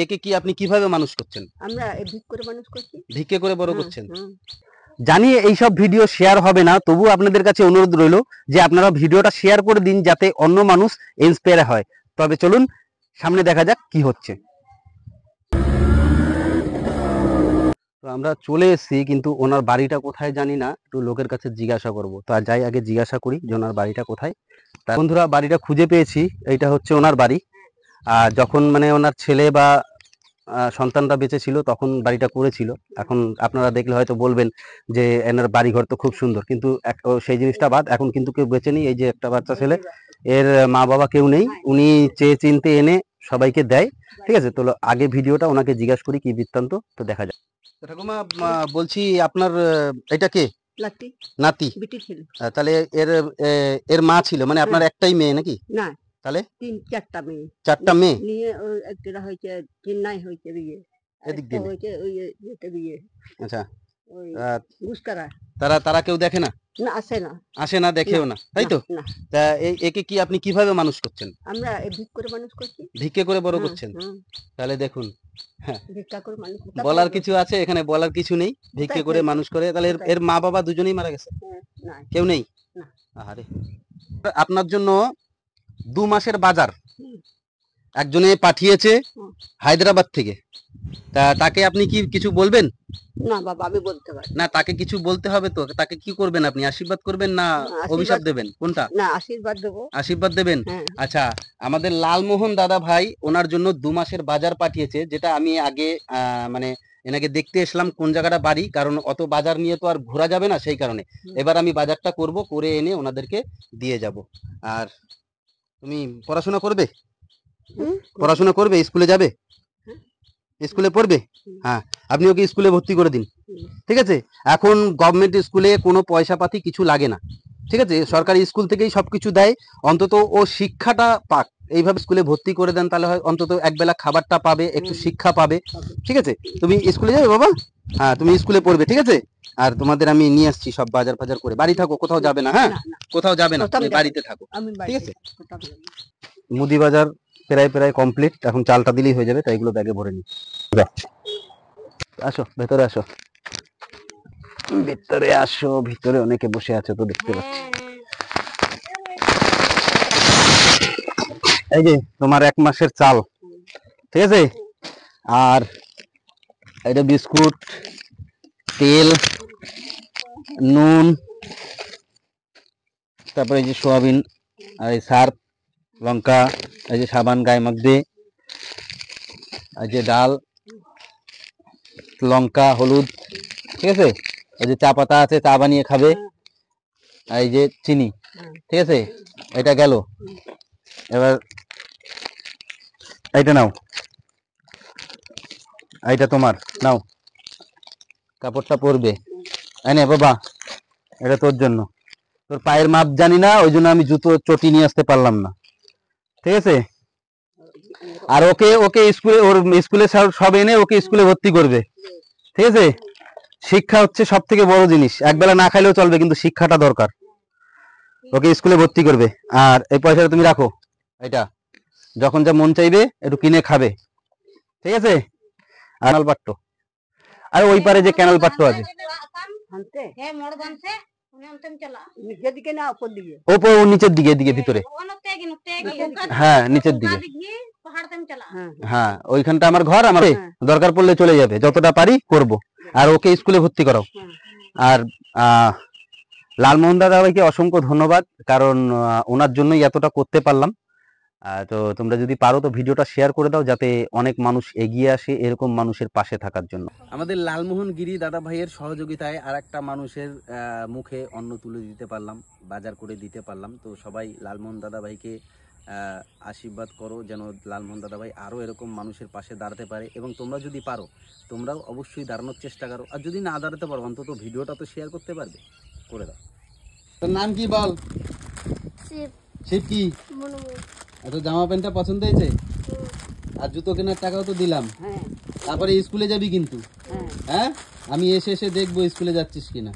একে কি আপনি কিভাবে মানুষ করছেন? আমরা ভিক করে মানুষ করছি। ভিক্ষে করে বড় করছেন? হুম। জানি এইসব ভিডিও শেয়ার হবে না, তবু আপনাদের কাছে অনুরোধ রইল যে আপনারা ভিডিওটা শেয়ার করে দিন যাতে অন্য মানুষ ইন্সপায়ার হয়। তবে চলুন সামনে দেখা যাক কি হচ্ছে। তো আমরা চলে এসেছি, কিন্তু ওনার বাড়িটা কোথায় জানি না, একটু লোকের কাছে জিজ্ঞাসা করব। তো আর যাই আগে জিজ্ঞাসা করি যে ওনার বাড়িটা কোথায়। তা বন্ধুরা, বাড়িটা খুঁজে পেয়েছি, এইটা হচ্ছে ওনার বাড়ি। আর যখন মানে ওনার ছেলে বা সন্তানরা বেঁচে ছিল তখন বাড়িটা করেছিল। এখন আপনারা দেখলে হয়তো বলবেন যে এনার বাড়িঘর তো খুব সুন্দর, কিন্তু সেই জিনিসটা বাদ, এখন কিন্তু কেউ বেঁচে নেই। এই যে একটা বাচ্চা ছেলে, এর মা বাবা কেউ নেই, উনি চেয়ে চিনতে এনে সবাইকে দেয়। ঠিক আছে, তো আগে ভিডিওটা ওনাকে জিজ্ঞাসা করি কি বৃত্তান্ত, তো দেখা যায়। ঠাকুমা, বলছি আপনার এটা কে? নাতি। তাহলে এর এর মা ছিল, মানে আপনার একটাই মেয়ে নাকি? না, তাহলে 4টা মেয়ে। 4টা মেয়ে নিয়ে একটা হয়েছে চেন্নাই হয়েছে বিয়ে, এদিক দিয়ে হয়েছে ওই বিয়ে। আচ্ছা, ওই গুস্তারা। তারা কেউ দেখে না? না, আসে না, দেখেও না, তাই তো? তা একে কি আপনি কিভাবে মানুষ করছেন? আমরা ভিক করে মানুষ করছি। ভিক্ষে করে বড় করছেন? তাহলে দেখুন, ভিক্ষা করে মানুষ। বলার কিছু আছে এখানে? বলার কিছু নেই। ভিক্ষে করে মানুষ করে। তাহলে এর মা বাবা দুজনেই মারা গেছে? কেউ নেই? আরে, আপনার জন্য 2 মাসের বাজার একজনে পাঠিয়েছে হায়দ্রাবাদ থেকে। তা তাকে আপনি কি কিছু বলবেন? না বাবা, আমি বলতে পারি না, তাকে কিছু বলতে হবে তো। তাকে কি করবেন আপনি? আশীর্বাদ করবেন না অভিশাপ দেবেন? কোনটা? না, আশীর্বাদ দেব। আশীর্বাদ দেবেন? আচ্ছা, আমাদের লালমোহন দাদা ভাই ওনার জন্য 2 মাসের বাজার পাঠিয়েছে, যেটা আমি আগে মানে এনাকে দেখতে এসলাম কোন জায়গাটা বাড়ি, কারণ অত বাজার নিয়ে তো আর ঘোরা যাবে না, সেই কারণে এবার আমি বাজারটা করব, করে এনে ওনাদেরকে দিয়ে যাব। আর তুমি পড়াশোনা করবে? পড়াশোনা করবে? স্কুলে যাবে? স্কুলে পড়বে? হ্যাঁ, আপনি ওকে স্কুলে ভর্তি করে দিন। ঠিক আছে, এখন গভর্নমেন্ট স্কুলে কোনো পয়সা পাতি কিছু লাগে না। ঠিক আছে, সরকারি স্কুল থেকেই সবকিছু দেয়। অন্তত ও শিক্ষাটা পাক, এইভাবে স্কুলে ভর্তি করে দেন, তাহলে হয় অন্তত একবেলা খাবারটা পাবে, একটু শিক্ষা পাবে। ঠিক আছে, তুমি স্কুলে যাবে বাবা? হ্যাঁ, তুমি স্কুলে পড়বে। ঠিক আছে, আর তোমাদের আমি নিয়ে আসছি সব বাজার ফাজার করে। বাড়ি থাকো, কোথাও যাবে না। হ্যাঁ, কোথাও যাবে না, তুমি বাড়িতে থাকো। ঠিক আছে, মুদি বাজার প্রায় কমপ্লিট, এখন চালটা দিলেই হয়ে যাবে। তাই এগুলো ব্যাগে ভরে নি। আসো, ভেতরে আসো, ভিতরে আসো। ভিতরে অনেকে বসে আছে তো, দেখতে পাচ্ছি। এই যে তোমার 1 মাসের চাল, ঠিক আছে, আর এটা বিস্কুট, তেল, নুন, তারপরে এই যে সোয়াবিন, আর এই সার্ফ, লঙ্কা, এই যে সাবান গায়ে মাখবে, এই যে ডাল, লঙ্কা, হলুদ, ঠিক আছে, এই যে চা পাতা আছে, চা বানিয়ে খাবে, এই যে চিনি। ঠিক আছে, এটা গেল। এবার এইটা নাও, এইটা তোমার, নাও, কাপড়টা পরবে। এনে বাবা, এটা তোর জন্য। তোর পায়ের মাপ জানি না, ওই জন্য আমি জুতো চটি নিয়ে আসতে পারলাম না। ঠিক আছে, আর ওকে স্কুলে, ওর স্কুলে সব এনে ওকে স্কুলে ভর্তি করবে। ঠিক আছে, শিক্ষা হচ্ছে সব থেকে বড় জিনিস। একবেলা না খাইলেও চলবে, কিন্তু শিক্ষাটা দরকার। ওকে স্কুলে ভর্তি করবে। আর এই পয়সাটা তুমি রাখো, এটা যখন যা মন চাইবে একটু কিনে খাবে। ঠিক আছে, আর ক্যানাল পাট্টো, আর ওই পারে যে ক্যানাল পাট্টো আছে, ওপর নিচের দিকে, এদিকে ভিতরে, হ্যাঁ নিচের দিকে, হ্যাঁ ওইখানটা আমার ঘর। আমার দরকার পড়লে চলে যাবে, যতটা পারি করব। আর ওকে স্কুলে ভর্তি করাও। আর লালমোহন দাদা ভাইকে অসংখ্য ধন্যবাদ, কারণ ওনার জন্যই এতটা করতে পারলাম। তো তোমরা যদি পারো তো ভিডিওটা শেয়ার করে দাও, যাতে অনেক মানুষ এগিয়ে আসে এরকম মানুষের পাশে থাকার জন্য। আমাদের লালমোহন গিরি দাদা ভাইয়ের সহযোগিতায় আর একটা মানুষের মুখে অন্ন তুলে দিতে পারলাম, বাজার করে দিতে পারলাম। তো সবাই লালমোহন দাদা ভাইকে আশীর্বাদ করো, যেন লালমোহন দাদা ভাই আরও এরকম মানুষের পাশে দাঁড়াতে পারে। এবং তোমরা যদি পারো, তোমরাও অবশ্যই দাঁড়ানোর চেষ্টা করো। আর যদি না দাঁড়াতে পারো, অন্তত ভিডিওটা তো শেয়ার করতে পারবে, করে দাও। তোর নাম কি বল? শিব। কি এত জামা প্যান্টটা পছন্দ হয়েছে? আর জুতো কেনার টাকাও তো দিলাম। তারপরে স্কুলে যাবি কিন্তু, হ্যাঁ আমি এসে দেখবো স্কুলে যাচ্ছিস কিনা।